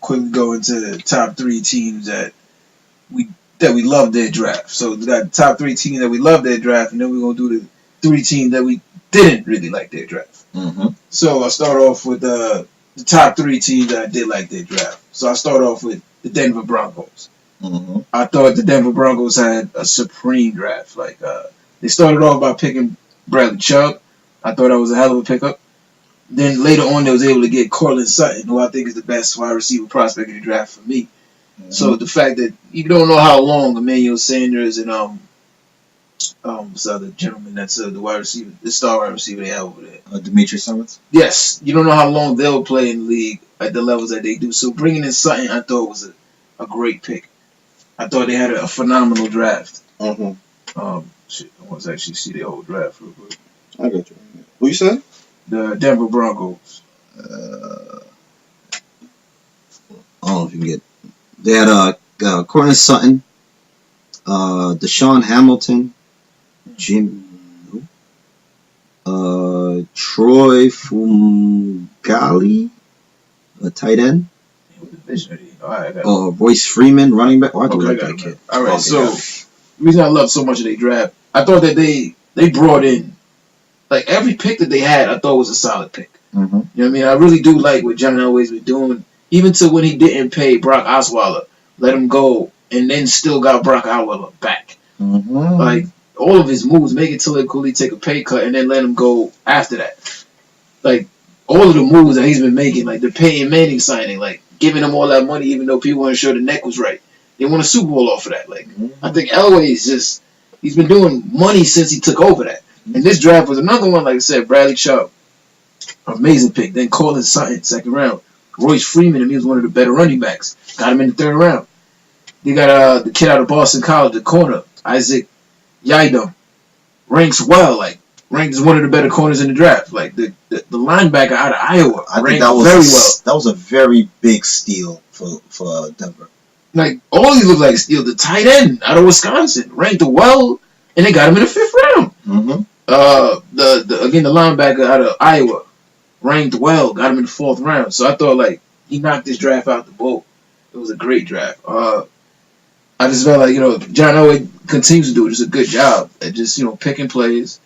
quickly go into the top 3 teams we we love their draft. So we got the top 3 teams that we love their draft, and then we're gonna do the 3 teams that we didn't really like their draft. Mm-hmm. So I'll start off with the top 3 teams that I did like their draft. So I'll start off with the Denver Broncos. Mm-hmm. I thought the Denver Broncos had a supreme draft. They started off by picking Bradley Chubb. I thought that was a hell of a pickup. Then later on, they was able to get Cortland Sutton, who I think is the best wide receiver prospect in the draft for me. Mm-hmm. So the fact that you don't know how long Emmanuel Sanders and what's the other gentleman that's the wide receiver, the star wide receiver they have over there, Demetrius Summers. Yes, you don't know how long they'll play in the league at the levels that they do. So bringing in Sutton, I thought was a great pick. I thought they had a phenomenal draft. Mm-hmm. I want to actually see the whole draft real quick. I got you. Who you said? The Denver Broncos. I don't know if you can get. They had Cortland Sutton, Deshaun Hamilton, Troy Fumagalli, a tight end. Royce Freeman, running back. Oh, I like that kid. All right, so the reason I love so much of their draft, I thought that they brought in, like, every pick that they had, I thought was a solid pick. Mm-hmm. You know what I mean? I really do like what John Elway's been doing, even to when he didn't pay Brock Osweiler, let him go, and then still got Brock Osweiler back. Mm-hmm. Like, all of his moves, make it Tilly Cooley take a pay cut and then let him go after that. Like, all of the moves that he's been making, like the Peyton Manning signing, like giving him all that money even though people weren't sure the neck was right. They won a Super Bowl off of that. Like, I think Elway's he's been doing money since he took over that. And this draft was another one, like I said, Bradley Chubb, amazing pick. Then Cortland Sutton, second round. Royce Freeman, he was one of the better running backs. Got him in the third round. They got the kid out of Boston College, the corner, Isaac Yiadom. Ranks as one of the better corners in the draft. Like, the linebacker out of Iowa ranked very well. That was a very big steal for Denver. Like, all these look like steals. The tight end out of Wisconsin ranked well, and they got him in the 5th round. Mm-hmm. The linebacker out of Iowa ranked well, got him in the 4th round. So I thought, like, he knocked this draft out the boat. It was a great draft. I just felt like, John Elway continues to do just a good job at just, picking plays,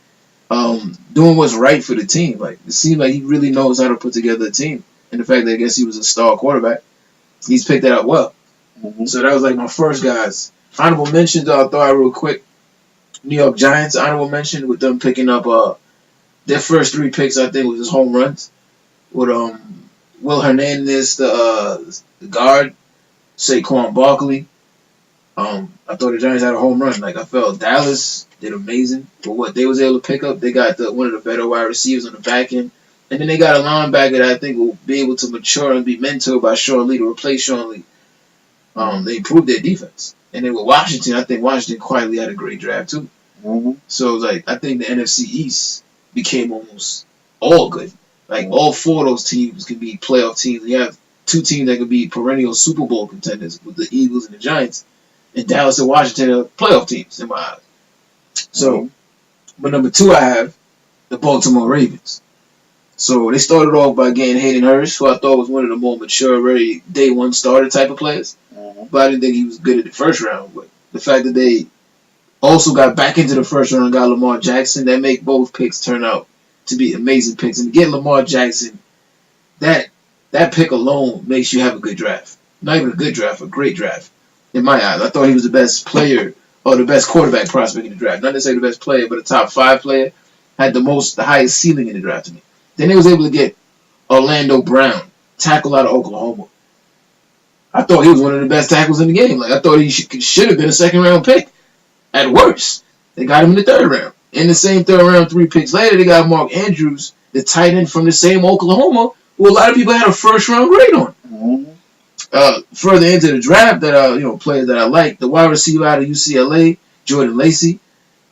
doing what's right for the team. Like, it seemed like he really knows how to put together a team. And the fact that I guess he was a star quarterback, he's picked that up well. Mm-hmm. So that was like my first guys. Honorable mentions, I'll throw out real quick. New York Giants, honorable mention with them picking up their first 3 picks, I think, was just home runs. With Will Hernandez, the guard, Saquon Barkley. I thought the Giants had a home run. Like, I felt Dallas did amazing for what they was able to pick up. They got one of the better wide receivers on the back end. And then they got a linebacker that I think will be able to mature and be mentored by Sean Lee to replace Sean Lee. They improved their defense. And then with Washington, I think Washington quietly had a great draft too. Mm-hmm. So, like, I think the NFC East became almost all good. Like, all 4 of those teams can be playoff teams. You have 2 teams that could be perennial Super Bowl contenders with the Eagles and the Giants. And Dallas and Washington are playoff teams in my eyes. So, but number 2, I have the Baltimore Ravens. So they started off by getting Hayden Hurst, who I thought was one of the more mature, very day one starter type of players. Mm-hmm. But I didn't think he was good at the first round. But the fact that they also got back into the first round and got Lamar Jackson, that make both picks turn out to be amazing picks. And to get Lamar Jackson, that pick alone makes you have a good draft. Not even a good draft, a great draft. In my eyes, I thought he was the best player or the best quarterback prospect in the draft. Not necessarily the best player, but a top 5 player. Had the highest ceiling in the draft to me. Then they was able to get Orlando Brown, tackle out of Oklahoma. I thought he was one of the best tackles in the game. Like, I thought he should have been a 2nd round pick. At worst, they got him in the 3rd round. In the same 3rd round, 3 picks later, they got Mark Andrews, the tight end from the same Oklahoma, who a lot of people had a 1st round grade on. Mm-hmm. Further into the draft, that players that I like, the wide receiver out of UCLA, Jordan Lacey.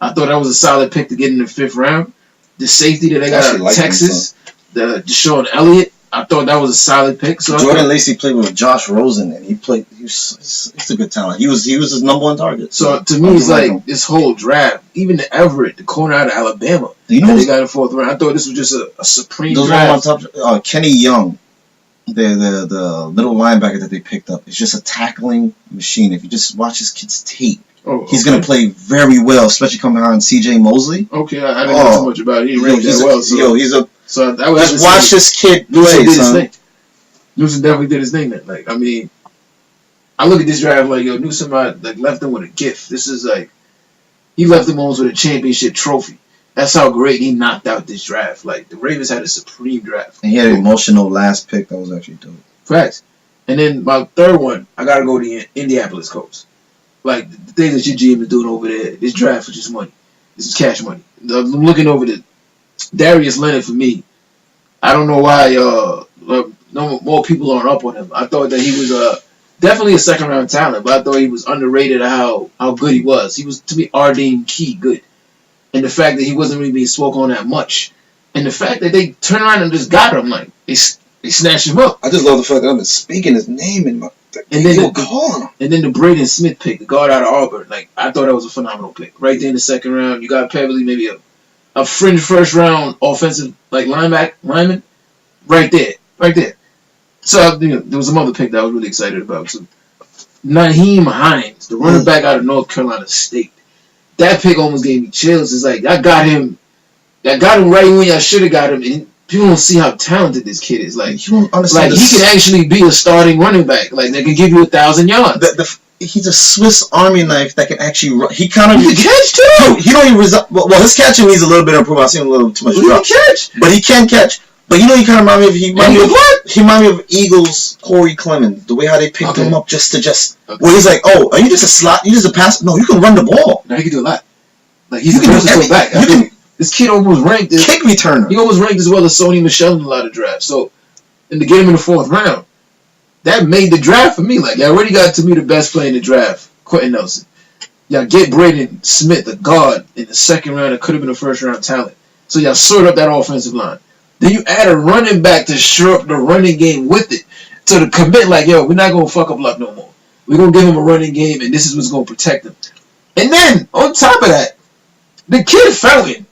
I thought that was a solid pick to get in the 5th round. The safety that they got out of Texas, the Deshaun Elliott, I thought that was a solid pick. So Jordan Lacey played with Josh Rosen, and he's a good talent. He was his number 1 target. So to me, it's like this whole draft, even the Everett, the corner out of Alabama, they got in the 4th round. I thought this was just a supreme draft. Those on top, Kenny Young the little linebacker that they picked up is just a tackling machine. If you just watch this kid's tape, he's gonna play very well, especially coming behind C.J. Mosley. Okay, I didn't know too much about it. He ranked that well. So just watch this kid play. Newsom definitely did his thing. Then, like, I mean, I look at this draft like, yo, Newsom left him with a gift. This is like, he left him almost with a championship trophy. That's how great he knocked out this draft. Like, the Ravens had a supreme draft. And he had an emotional last pick that was actually dope. Facts. And then my third one, I gotta go to the Indianapolis Colts. Like, the things that your GM is doing over there, this draft is just money. This is cash money. I'm looking over the Darius Leonard for me. I don't know why no more people aren't up on him. I thought that he was definitely a second round talent, but I thought he was underrated how good he was. He was, to me, Arden Key good. And the fact that he wasn't really being spoke on that much. And the fact that they turned around and just got him, like, they snatched him up. I just love the fact that I've been speaking his name in my... And then the Braden Smith pick, the guard out of Auburn, like, I thought that was a phenomenal pick. Right there in the second round, you got Peverly, maybe a fringe first round offensive, like, lineman. Right there. So, there was some other pick that I was really excited about. So, Naheem Hines, the running back out of North Carolina State. That pick almost gave me chills. It's like, I got him right when I should have got him. And people don't see how talented this kid is. Like, you don't understand. Like, he can actually be a starting running back. Like, they can give you 1,000 yards. He's a Swiss Army knife that can actually run. He can catch too. He don't even well, his catching needs a little bit of improvement. I've seen a little too much drop. But he can catch. But you know, he kind of remind me of Eagles Corey Clemens. The way how they picked him up just where he's like, oh, are you just a slot? You just a pass? No, you can run the ball. No, he can do a lot. Like, he's a versatile back. This kid almost ranked as kick returner. He almost ranked as well as Sony Michel in a lot of drafts. So, and to get him in the fourth round, that made the draft for me. Like, y'all already got, to me, the best player in the draft, Quentin Nelson. Y'all get Braden Smith, the guard, in the second round that could have been a first round talent. So y'all sort up that offensive line. Then you add a running back to shore up the running game with it. So to commit, like, yo, we're not going to fuck up Luck no more. We're going to give him a running game, and this is what's going to protect him. And then, on top of that, the kid Fountain,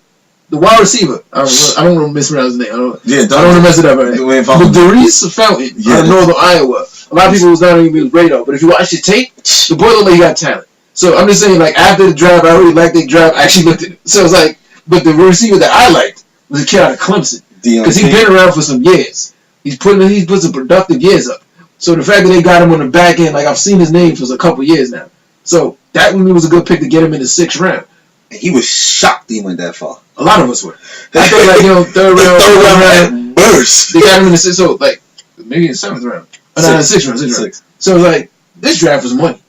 the wide receiver, I don't want to mispronounce his name. I don't want to mess it up. Right? But Darius Fountain out of Northern Iowa. A lot of people was not even on his radar. But if you watch the tape, the boy looked like he got talent. So I'm just saying, like, after the draft, I already liked the draft. I actually looked at it. So it's like, but the receiver that I liked was a kid out of Clemson. Because he's been around for some years. He's put some productive years up. So the fact that they got him on the back end, like, I've seen his name for a couple years now. So that one was a good pick to get him in the 6th round. He was shocked he went that far. A lot of us were. I thought, like, third round burst. They got him in the 6th, so, like, maybe in the 7th round. No, 6th round. So, like, this draft was money.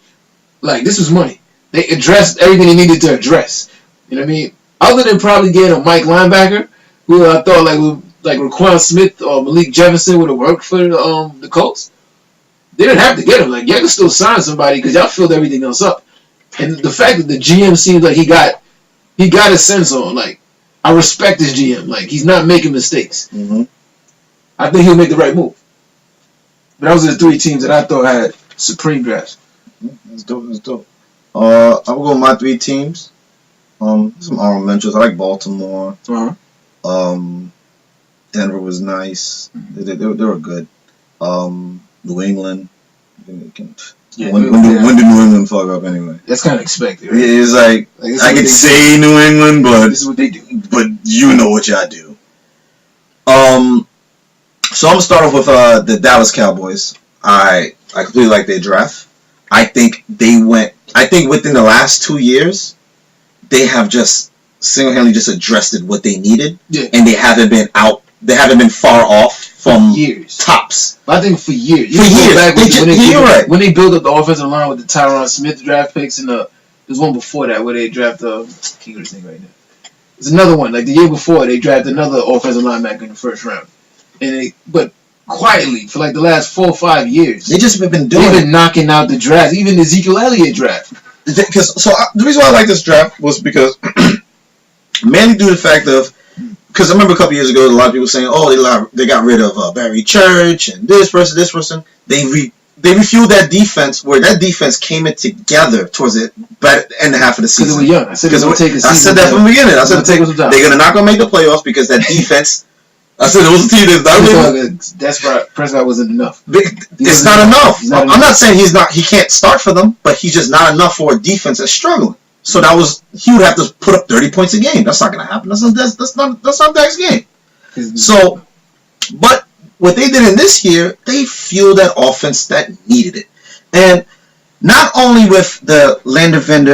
Like, this was money. They addressed everything they needed to address. You know what I mean? Other than probably getting a Mike linebacker, who I thought, like Raquan Smith or Malik Jefferson would have worked for the Colts. They didn't have to get him. Like, y'all can still sign somebody because y'all filled everything else up. And the fact that the GM seems like he got a sense on, like, I respect this GM. Like, he's not making mistakes. Mm-hmm. I think he'll make the right move. But those are the 3 teams that I thought had supreme drafts. That's dope. I will go with my 3 teams. Some honorable mentions. I like Baltimore. Denver was nice. They were good. New England. When did New England fuck up anyway? That's kind of expected. Right? It's like I could say New England, but this is what they do. But you know what y'all do. So I'm gonna start off with the Dallas Cowboys. I completely like their draft. I think within the last 2 years, they have just single-handedly just addressed what they needed, and they haven't been far off from years tops. I think for years. When they built up the offensive line with the Tyron Smith draft picks, and there's one before that where they drafted I can't get this thing right now. There's another one, like the year before, they drafted another offensive linebacker in the 1st round, but quietly for like the last 4 or 5 years, they just been knocking out the draft, even the Ezekiel Elliott draft. The reason why I like this draft was because mainly due to the fact of, because I remember a couple years ago, a lot of people saying, "Oh, they got rid of Barry Church and this person." They refueled that defense, where that defense came in together towards the end half of the season. Because they were young. I said that from the beginning. I said they're not gonna make the playoffs because that defense I said it was a team that's not. That's Prescott wasn't enough. It's not enough. I'm not saying he can't start for them, but he's just not enough for a defense that's struggling. So he would have to put up 30 points a game. That's not going to happen. That's not Dak's game. So, but what they did in this year, they fueled that offense that needed it, and not only with the Langton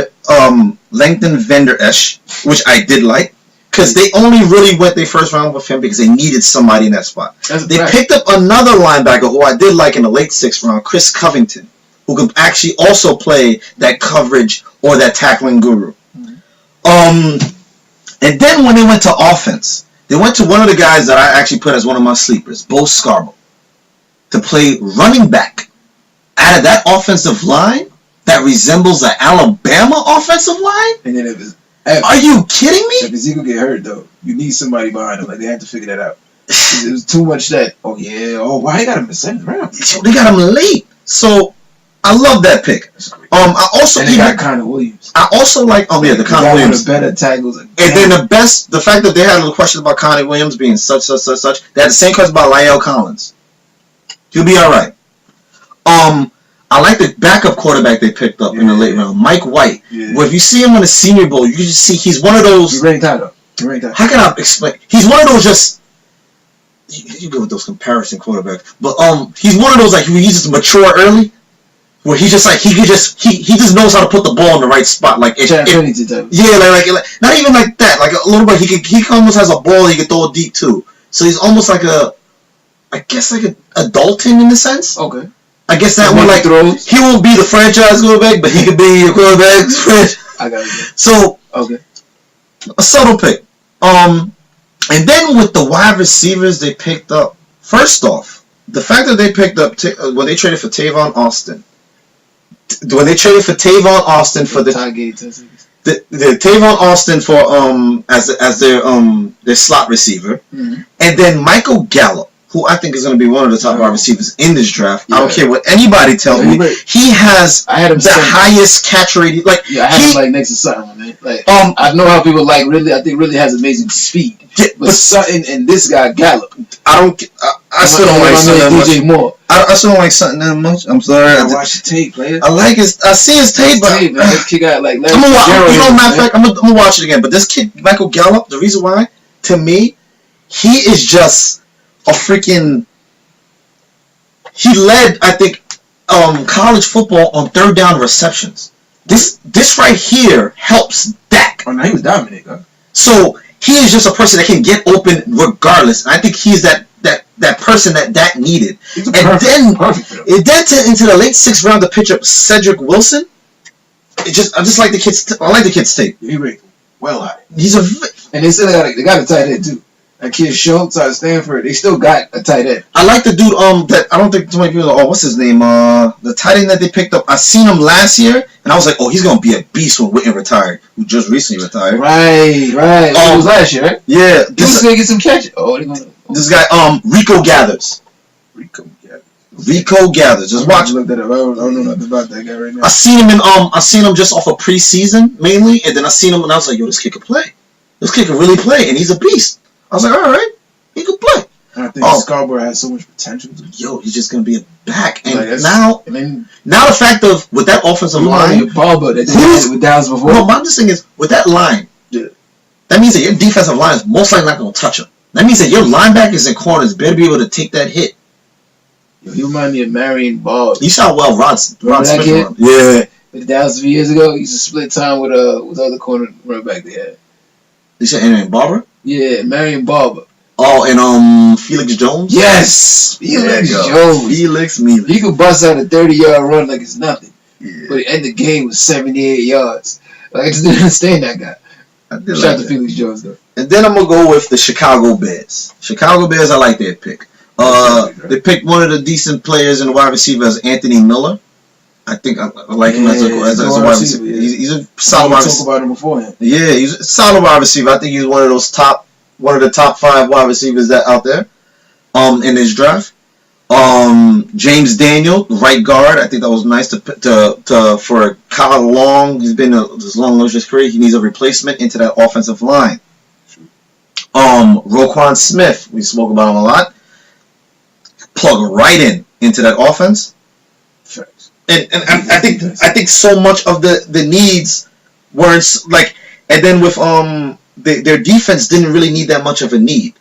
Vander-Esch, which I did like. Because they only really went their first round with him because they needed somebody in that spot. They picked up another linebacker who I did like in the late 6th round, Chris Covington, who could actually also play that coverage or that tackling guru. And then when they went to offense, they went to one of the guys that I actually put as one of my sleepers, Bo Scarborough, to play running back out of that offensive line that resembles the Alabama offensive line. And then are you kidding me? If Ezekiel get hurt, though, you need somebody behind him. Like, they have to figure that out. It was too much that, why you got him in the 7th round? They got him late. So, I love that pick. I also got Connor Williams. I also like, the Connor Williams. One of the better tackles. And then the fact that they had a question about Connor Williams being such, they had the same question about La'el Collins. He'll be alright. I like the backup quarterback they picked up in the late round, Mike White. Yeah. Well, if you see him in the Senior Bowl, you can just see he's one of those. He's ranked high. How can I explain? He's one of those just. You go with those comparison quarterbacks, but he's one of those like he's just mature early, where he just like he just knows how to put the ball in the right spot. Like like not even like that. Like a little bit, he almost has a ball he can throw deep too. So he's almost like a Dalton in a sense. Okay. I guess that one he won't be the franchise quarterback, but he could be your quarterback. I got it. So a subtle pick. And then with the wide receivers they picked up, first off, the fact that they picked up when they traded for Tavon Austin. When they traded for Tavon Austin for the Tavon Austin for as their slot receiver, and then Michael Gallup, who I think is going to be one of the top wide receivers in this draft. Yeah. I don't care what anybody tells me. He has the highest catch rating. I had him next to Sutton, man. I know how people I think really has amazing speed. Yeah, but Sutton and this guy Gallup, I still don't like Sutton that much. I still don't like Sutton that much. I'm sorry. I watch the tape, player. I like his. I see his tape, but this kid got I'm gonna watch it again. But this kid, Michael Gallup, the reason why, to me, he is just a freaking. He led, I think, college football on third down receptions. This right here helps Dak. Oh, no, he was dominant, huh? So he is just a person that can get open regardless. And I think he's that person that Dak needed. Perfect Into the late 6th round to pitch up Cedric Wilson. I just like the kid's. I like the kid's tape. He ranked well high. And they still got a tight end too. That kid Schultz out of Stanford, they still got a tight end. I like the dude that I don't think too many people. What's his name? The tight end that they picked up. I seen him last year, and I was like, he's gonna be a beast when Witten retired, who just recently retired. Right. It was last year, right? Yeah. He's gonna get some catches. This guy, Rico Gathers. Just watch. Look that up. I don't know nothing about that guy right now. I seen him just off of preseason mainly, and then I seen him and I was like, this kid can play. This kid can really play, and he's a beast. I was like, all right, he could play. And I think Scarborough has so much potential. He's just gonna be a back. And now the fact of with that offensive line, with Dallas before. No, my thing is with that line. Yeah. That means that your defensive line is most likely not gonna touch him. That means that your linebackers and corners better be able to take that hit. He remind me of Marion Ball. You saw Ron Smith run. Yeah. With Dallas a few years ago, he used to split time with the other corner run back they had. You said Marion Barber? Yeah, Marion Barber. Oh, and Felix Jones? Yes! Felix Jones. Felix Mealy. He could bust out a 30-yard run like it's nothing. Yeah. But the end of the game was 78 yards. I just didn't understand that guy. Shout out to Felix Jones, though. And then I'm going to go with the Chicago Bears. Chicago Bears, I like their pick. They picked one of the decent players in the wide receiver as Anthony Miller. I think I like him as a wide receiver. He's a solid wide receiver. Talk about him beforehand. Yeah, he's a solid wide receiver. I think he's one of the top 5 wide receivers that out there. In this draft. James Daniel, right guard. I think that was nice for Kyle Long. He's been this long illustrious career. He needs a replacement into that offensive line. Roquan Smith, we spoke about him a lot. Plug right into that offense. And I think so much of the needs weren't like, and then with their defense didn't really need that much of a need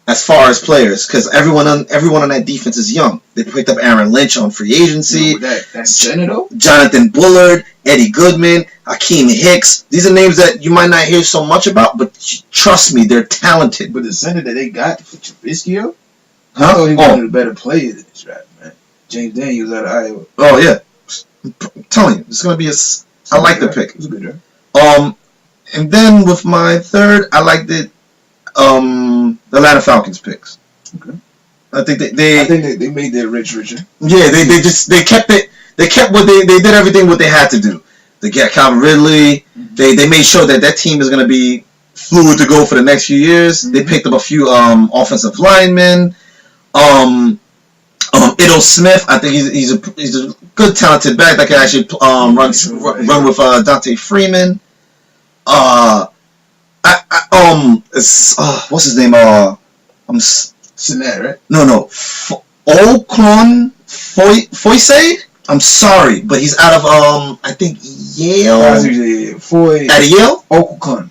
as far as players, because everyone on that defense is young. They picked up Aaron Lynch on free agency. That's center though. Jonathan Bullard, Eddie Goodman, Akeem Hicks. These are names that you might not hear so much about, but trust me, they're talented. But the center that they got for Trubisky, I thought he was one of the better players in this draft, man. James Daniels out of Iowa. Oh yeah, I'm telling you, it's gonna be I like the pick. It's a good draft. And then with my third, I liked it. The Atlanta Falcons picks. Okay. I think they made their richer. Yeah, they kept it. They kept what they did everything what they had to do. They got Calvin Ridley. Mm-hmm. They made sure that team is going to be fluid to go for the next few years. Mm-hmm. They picked up a few offensive linemen. Ito Smith, I think he's a good talented back that can actually run with Dante Freeman. What's his name? Sinet, right? No. Oklon Foyce? I'm sorry, but he's out of I think Yale. At Yale? Okukon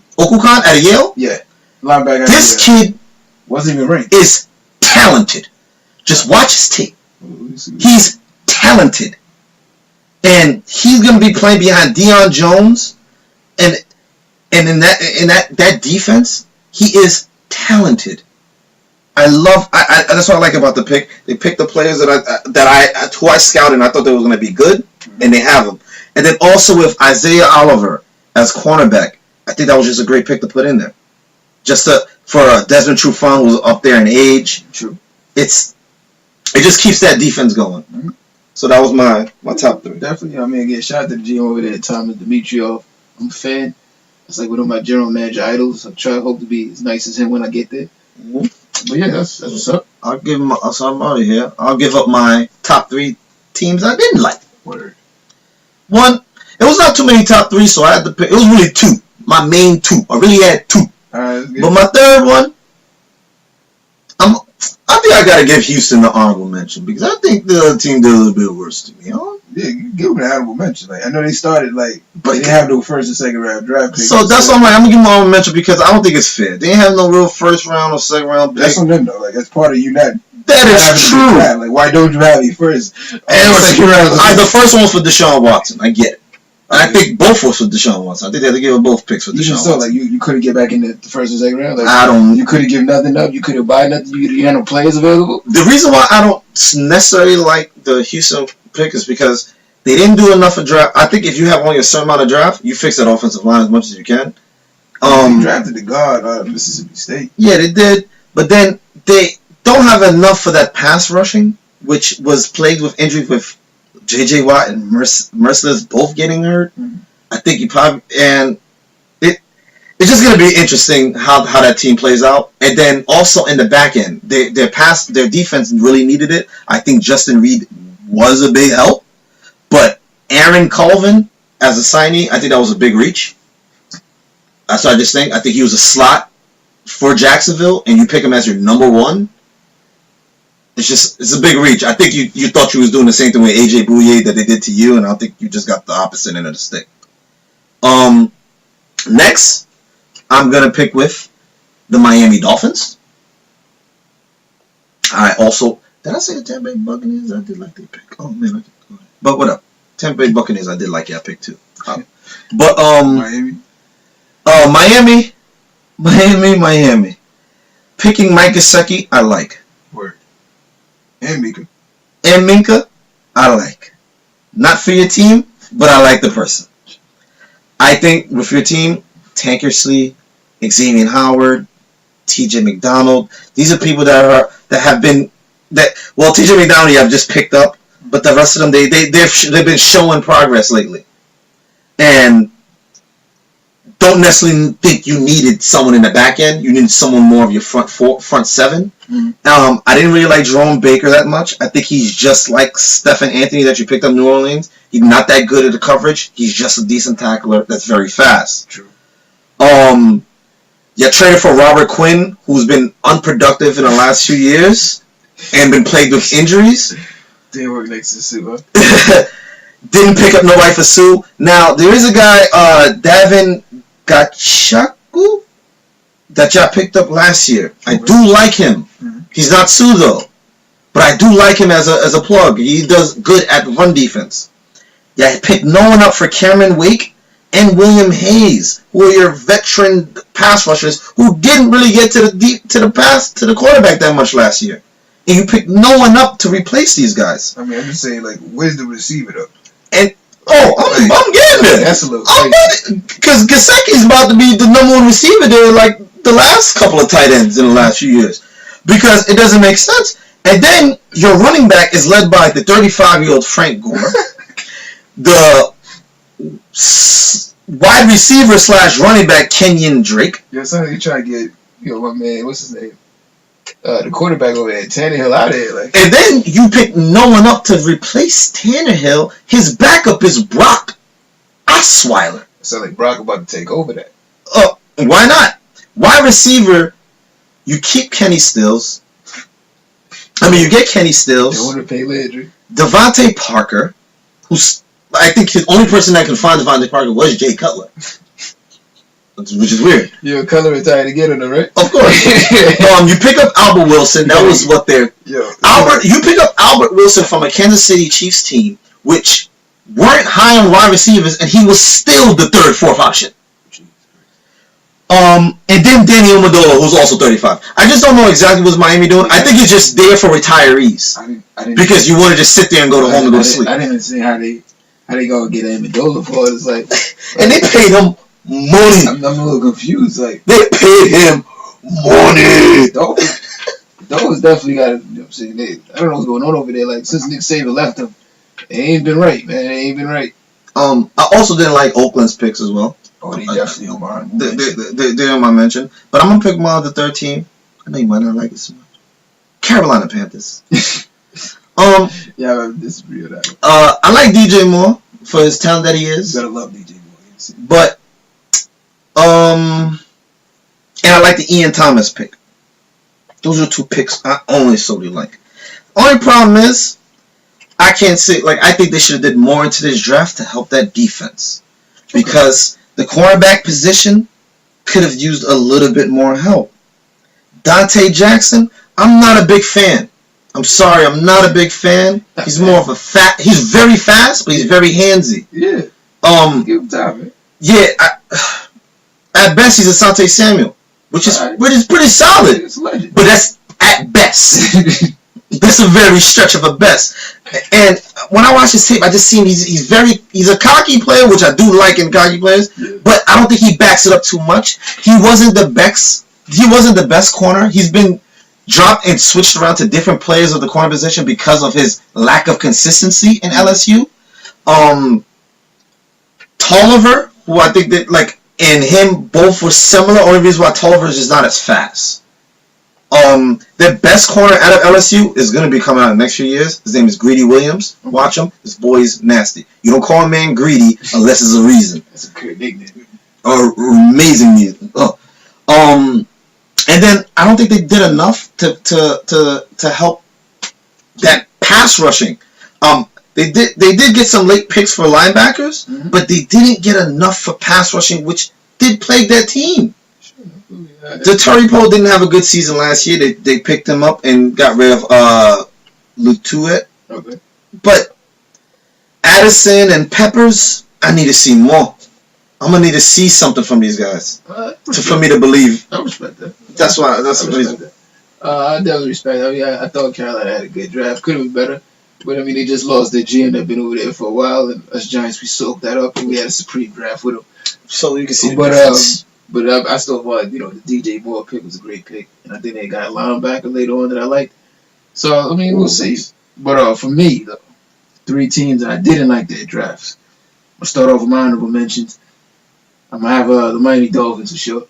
at Yale? Yeah. Linebacker. This kid wasn't even ranked. Is talented. Just watch his tape. He's talented. And he's gonna be playing behind Deion Jones, and in that defense, he is talented. That's what I like about the pick. They picked the players who I scouted and I thought they were going to be good, and they have them. And then also with Isaiah Oliver as cornerback, I think that was just a great pick to put in there. Just for Desmond Trufant, who's up there in age. True. It just keeps that defense going. Mm-hmm. So that was my top three. Definitely. I mean, again, shout out to the GM over there, Thomas Dimitrov. I'm a fan. It's like one of my general manager idols. I hope to be as nice as him when I get there. Mm-hmm. But yeah, that's what's up. I'll give him. So I'm out of here. I'll give up my top three teams I didn't like. Word. One, it was not too many top three, so I had to pick. It was really two. My main two. I really had two. Alright, but my third one, I think I gotta give Houston the honorable mention because I think the other team did a little bit worse to me. Huh? Yeah, you give them an honorable mention. Like I know they started but they didn't have no first and second round draft picks. So that's why I'm gonna give them an honorable mention because I don't think it's fair. They didn't have no real first round or second round pick. That's on them though. Like that's part of you not. That is true. Like why don't you have your first? The first one was for Deshaun Watson. I get it. I think both was for Deshaun Watson. I think they had to give both picks for Deshaun Watson. Like you couldn't get back in the first or second round. Like I don't. You couldn't give nothing up. You couldn't buy nothing. You had no players available. The reason why I don't necessarily like the Houston pick is because they didn't do enough of draft. I think if you have only a certain amount of draft, you fix that offensive line as much as you can. They drafted the guard out of Mississippi State. Yeah, they did, but then they don't have enough for that pass rushing, which was plagued with injuries with J.J. Watt and Merciless both getting hurt. Mm-hmm. I think it's just going to be interesting how that team plays out. And then also in the back end, their defense really needed it. I think Justin Reed was a big help. But Aaron Colvin as a signee, I think that was a big reach. That's what I just think. I think he was a slot for Jacksonville, and you pick him as your number one. It's a big reach. I think you thought you was doing the same thing with AJ Bouye that they did to you, and I think you just got the opposite end of the stick. Next, I'm gonna pick with the Miami Dolphins. I also did I say the Tampa Bay Buccaneers? I did like their pick. Oh man, but whatever. Tampa Bay Buccaneers, I did like that pick too. But Miami. Picking Mike Gesicki, I like. Word. And Minka, I like. Not for your team, but I like the person. I think with your team, Tankersley, Xavier Howard, T.J. McDonald, these are people that have been T.J. McDonald you have just picked up, but the rest of them they've been showing progress lately, and don't necessarily think you needed someone in the back end. You needed someone more of your front seven. Mm-hmm. I didn't really like Jerome Baker that much. I think he's just like Stephen Anthony that you picked up in New Orleans. He's not that good at the coverage. He's just a decent tackler that's very fast. True. You traded for Robert Quinn, who's been unproductive in the last few years and been plagued with injuries. Didn't work next to Sue, huh? Didn't pick up nobody for Sue. Now, there is a guy, Davin Gachaku, that y'all picked up last year. I do like him. He's not Sue, though. But I do like him as a plug. He does good at run defense. Yeah, picked no one up for Cameron Wake and William Hayes, who are your veteran pass rushers who didn't really get to the quarterback that much last year. And you picked no one up to replace these guys. I mean, I'm just saying, like, where's the receiver though? And I'm getting there. That's a little because Gesicki's about to be the number one receiver there, like the last couple of tight ends in the last few years, because it doesn't make sense. And then your running back is led by the 35-year-old Frank Gore, the wide receiver / running back Kenyon Drake. Yeah, something you try to get, my man, what's his name? The quarterback over there, Tannehill, out of here. Like. And then you pick no one up to replace Tannehill. His backup is Brock Osweiler. So like Brock about to take over that. Why not? Wide receiver, you keep Kenny Stills. You get Kenny Stills. They want to pay Landry. Devontae Parker, who's, I think the only person that can find Devontae Parker was Jay Cutler. Which is weird. You're a color retired to get him, right? Of course. You pick up Albert Wilson. That was what they're... You pick up Albert Wilson from a Kansas City Chiefs team, which weren't high on wide receivers, and he was still the third, fourth option. And then Danny Amendola, who's also 35. I just don't know exactly what Miami doing. I think it's just there for retirees. I didn't because you want to just sit there and go home and go to sleep. I didn't even see how they go get Amendola for it. It's like... And they paid him money. I'm a little confused. Like they paid him money. Those definitely got. You know what I'm saying? I don't know what's going on over there. Like since Nick Saban left them, it ain't been right, man. It ain't been right. I also didn't like Oakland's picks as well. Oh, they definitely on my they're on my mention. But I'm gonna pick my other third team. I know you might not like it so much. Carolina Panthers. Yeah, I disagree with that. I like DJ Moore for his talent that he is. You gotta love DJ Moore. But and I like the Ian Thomas pick. Those are two picks I only solely like. Only problem is, I can't say, I think they should have did more into this draft to help that defense. Because the cornerback position could have used a little bit more help. Dante Jackson, I'm not a big fan. I'm sorry, I'm not a big fan. He's more of a he's very fast, but he's very handsy. Yeah. Give him time, man. Yeah, at best he's Asante Samuel, which is pretty solid. But that's at best. That's a very stretch of a best. And when I watch his tape, I just see him. He's a cocky player, which I do like in cocky players. But I don't think he backs it up too much. He wasn't the best. He wasn't the best corner. He's been dropped and switched around to different players of the corner position because of his lack of consistency in LSU. Tolliver, who I think that and him both were similar. Only reason why Tolliver is just not as fast. Their best corner out of LSU is going to be coming out in the next few years. His name is Greedy Williams. Watch him. This boy's nasty. You don't call a man greedy unless there's a reason. That's a great nickname. Amazing reason. And then I don't think they did enough to help that pass rushing. They did get some late picks for linebackers, but they didn't get enough for pass rushing, which did plague that team. The Terry Poe didn't have a good season last year. They picked him up and got rid of Lutuet. Okay. But Addison and Peppers, I need to see more. I'm gonna need to see something from these guys for me to believe. I respect that. That's the reason. I definitely respect that. I thought Carolina had a good draft. Could have been better. But, they just lost their GM that been over there for a while. And us Giants, we soaked that up. And we had a supreme draft with them. So you can see the difference. But I still thought, the DJ Moore pick was a great pick. And I think they got a linebacker later on that I liked. So, we'll see. But for me, though, three teams that I didn't like their drafts. I'll start off with my honorable mentions. I'm going to have the Miami Dolphins for sure.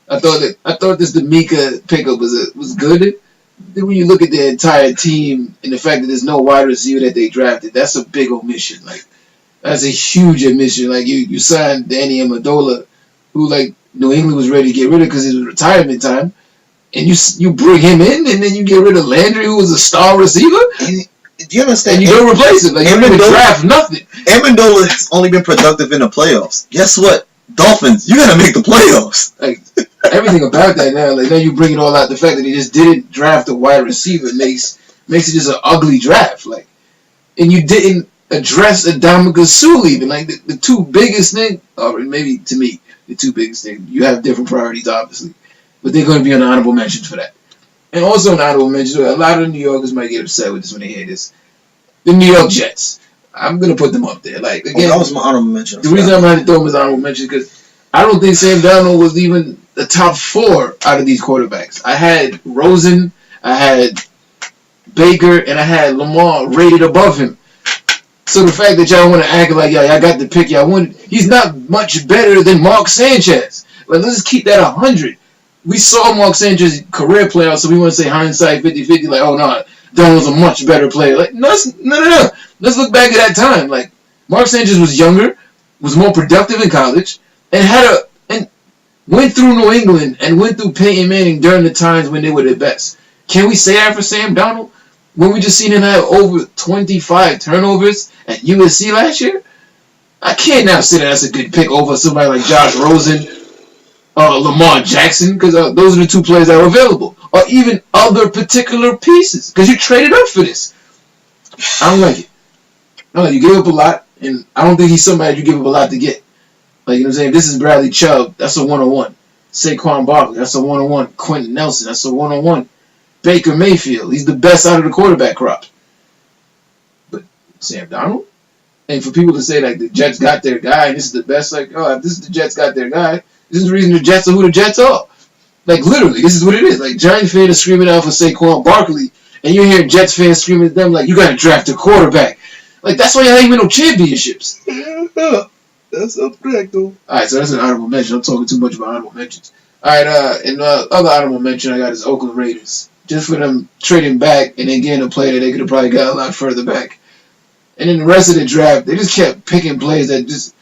I thought this D'Amica pickup was good. Then when you look at the entire team and the fact that there's no wide receiver that they drafted, that's a big omission. That's a huge omission. You signed Danny Amendola, who New England was ready to get rid of because it was retirement time. And you bring him in, and then you get rid of Landry, who was a star receiver. And, do you understand? And you don't replace him. Like, you don't draft nothing. Amendola has only been productive in the playoffs. Guess what? Dolphins, you gotta make the playoffs. Like, everything about that now, like, now you bring it all out. The fact that he just didn't draft a wide receiver makes it just an ugly draft. Like, and you didn't address Adama Sewell even. Like, the two biggest things, or maybe to me, the two biggest things, you have different priorities, obviously. But they're going to be on honorable mentions for that. And also an honorable mention, a lot of New Yorkers might get upset with this when they hear this. The New York Jets. I'm going to put them up there. Like, again, that was my honorable mention. The reason I'm going to throw them as honorable mention is because I don't think Sam Darnold was even the top 4 out of these quarterbacks. I had Rosen, I had Baker, and I had Lamar rated above him. So the fact that y'all want to act like y'all got the pick y'all wanted, he's not much better than Mark Sanchez. Like, let's just keep that 100. We saw Mark Sanchez's career play out, so we want to say hindsight 50-50, like, oh, no, Darnold's a much better player. Like, no. Let's look back at that time. Like, Mark Sanchez was younger, was more productive in college, and went through New England and went through Peyton Manning during the times when they were their best. Can we say that for Sam Darnold? When we just seen him have over 25 turnovers at USC last year? I can't now say that that's a good pick over somebody like Josh Rosen, Lamar Jackson, because those are the 2 players that were available. Or even other particular pieces, because you traded up for this. I don't like it. You gave up a lot, and I don't think he's somebody you give up a lot to get. Like, you know what I'm saying? This is Bradley Chubb. That's a 101. Saquon Barkley. That's a 101. Quentin Nelson. That's a 101. Baker Mayfield. He's the best out of the quarterback crop. But Sam Darnold? And for people to say, like, the Jets got their guy, and this is the best, like, if this is the Jets got their guy, this is the reason the Jets are who the Jets are. Like, literally, this is what it is. Like, Giant fans are screaming out for Saquon Barkley, and you hear Jets fans screaming at them like, you got to draft a quarterback. Like, that's why you ain't win no championships. That's up correct, though. Alright, so that's an honorable mention. I'm talking too much about honorable mentions. Alright, and other honorable mention I got is Oakland Raiders. Just for them trading back and then getting a player that they could have probably got a lot further back. And then the rest of the draft, they just kept picking players that just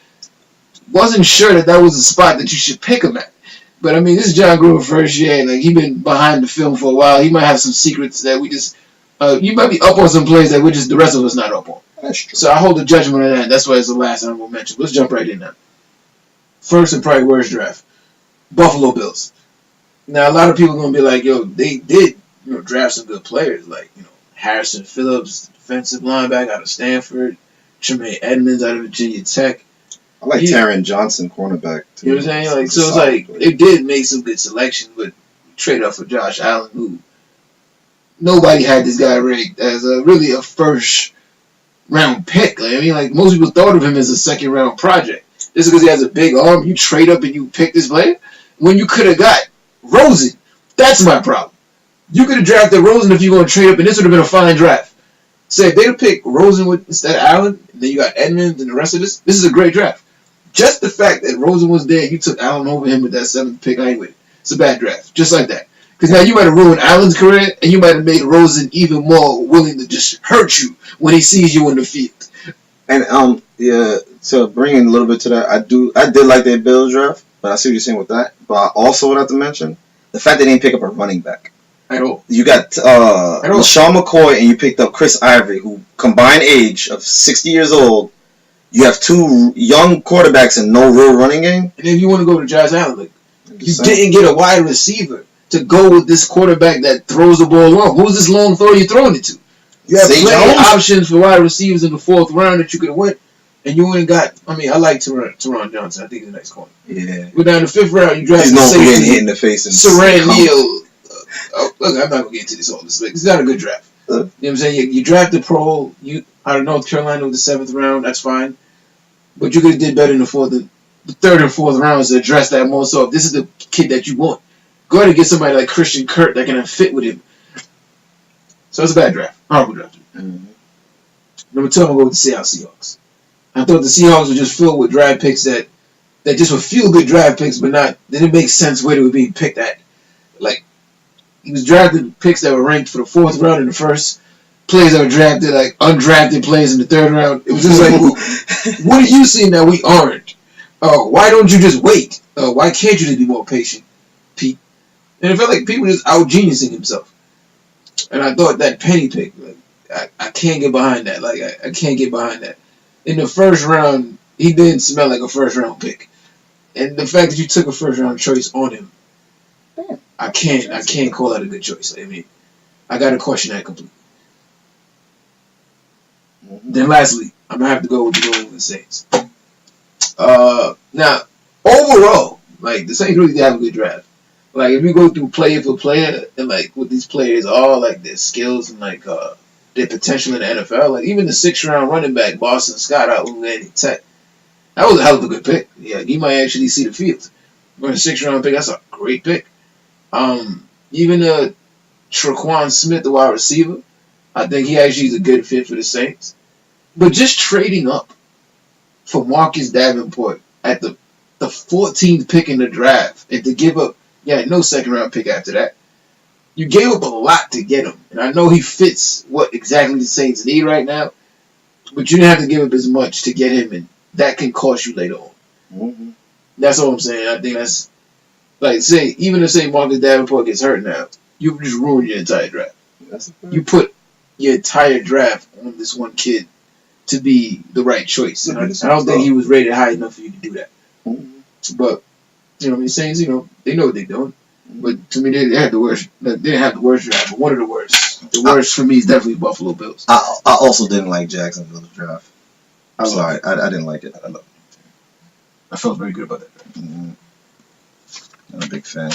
wasn't sure that was a spot that you should pick them at. But, I mean, this is John Gruden first year, and like, he's been behind the film for a while. He might have some secrets that we just... you might be up on some plays that we're just the rest of us not up on. That's true. So I hold a judgment on that. That's why it's the last honorable mention. Let's jump right in now. First and probably worst draft. Buffalo Bills. Now, a lot of people are going to be like, yo, they did draft some good players. Like, Harrison Phillips, defensive linebacker out of Stanford. Tremaine Edmonds out of Virginia Tech. I like Taron Johnson, cornerback, too. You know what I'm saying? Like, so it's like, they did make some good selections, but trade up for Josh Allen, who nobody had this guy ranked as really a first-round pick. Like, I mean, like, most people thought of him as a second-round project. Just because he has a big arm, you trade up and you pick this player? When you could have got Rosen. That's my problem. You could have drafted Rosen if you're going to trade up, and this would have been a fine draft. Say, if they'd have picked Rosen instead of Allen, and then you got Edmonds and the rest of this is a great draft. Just the fact that Rosen was there, you took Allen over him with that 7th pick, I ain't with it. It's a bad draft. Just like that. Because now you might have ruined Allen's career, and you might have made Rosen even more willing to just hurt you when he sees you in the field. And yeah, to bring in a little bit to that, I did like their Bills draft, but I see what you're saying with that. But I also would have to mention the fact they didn't pick up a running back at all. You got Sean McCoy, and you picked up Chris Ivory, who combined age of 60 years old. You have 2 young quarterbacks and no real running game. And if you want to go to Josh Allen, like, you didn't get a wide receiver to go with this quarterback that throws the ball long. Who's this long throw you're throwing it to? You have plenty of options for wide receivers in the 4th round that you could have went, and you ain't got. I mean, I like Teron Johnson. I think he's a nice corner. Yeah. But down the 5th round, you drafted safety, hit in the face, and Saran Neal. Look, I'm not gonna get into this all this. It's not a good draft. You know what I'm saying? You drafted Pro. You out of North Carolina with the 7th round. That's fine. But you could have did better in the 3rd and 4th rounds to address that more. So if this is the kid that you want, go ahead and get somebody like Christian Kirk that can fit with him. So it's a bad draft. Horrible draft. Mm-hmm. Number 2, I'm going to go with the Seattle Seahawks. I thought the Seahawks were just filled with draft picks that just were feel-good draft picks, but they didn't make sense where they were being picked at. Like, he was drafted picks that were ranked for the 4th round and the 1st. Players that were drafted, like undrafted players in the 3rd round. It was just like, what are you seeing that we aren't? oh, why don't you just wait? Why can't you just be more patient, Pete? And it felt like Pete was just out geniusing himself. And I thought that penny pick, like, I can't get behind that. Like I can't get behind that. In the first round, he didn't smell like a first round pick. And the fact that you took a first round choice on him, I can't call that a good choice. I mean, I gotta question that completely. Then lastly, I'm gonna have to go with the New England Saints. Now overall, like the Saints really did have a good draft. Like if you go through player for player and like what these players are, like their skills and like their potential in the NFL, like even the 6th round running back Boston Scott out of Atlantic Tech, that was a hell of a good pick. Yeah, he might actually see the field. For a 6th round pick, that's a great pick. Even Traquan Smith, the wide receiver, I think he actually is a good fit for the Saints. But just trading up for Marcus Davenport at the 14th pick in the draft and to give up, no 2nd round pick after that. You gave up a lot to get him. And I know he fits what exactly the Saints need right now, but you didn't have to give up as much to get him, and that can cost you later on. Mm-hmm. That's all I'm saying. I think that's, like, even if Marcus Davenport gets hurt now, you've just ruined your entire draft. You put your entire draft on this one kid to be the right choice. And I don't think he was rated high enough for you to do that. Mm-hmm. But, Saints, they know what they're doing. But to me, they had the worst. They didn't have the worst draft, but one of the worst. The worst for me is definitely Buffalo Bills. I also didn't like Jacksonville's draft. I'm sorry, I didn't like it. I felt very good about that draft. Mm-hmm. I'm a big fan.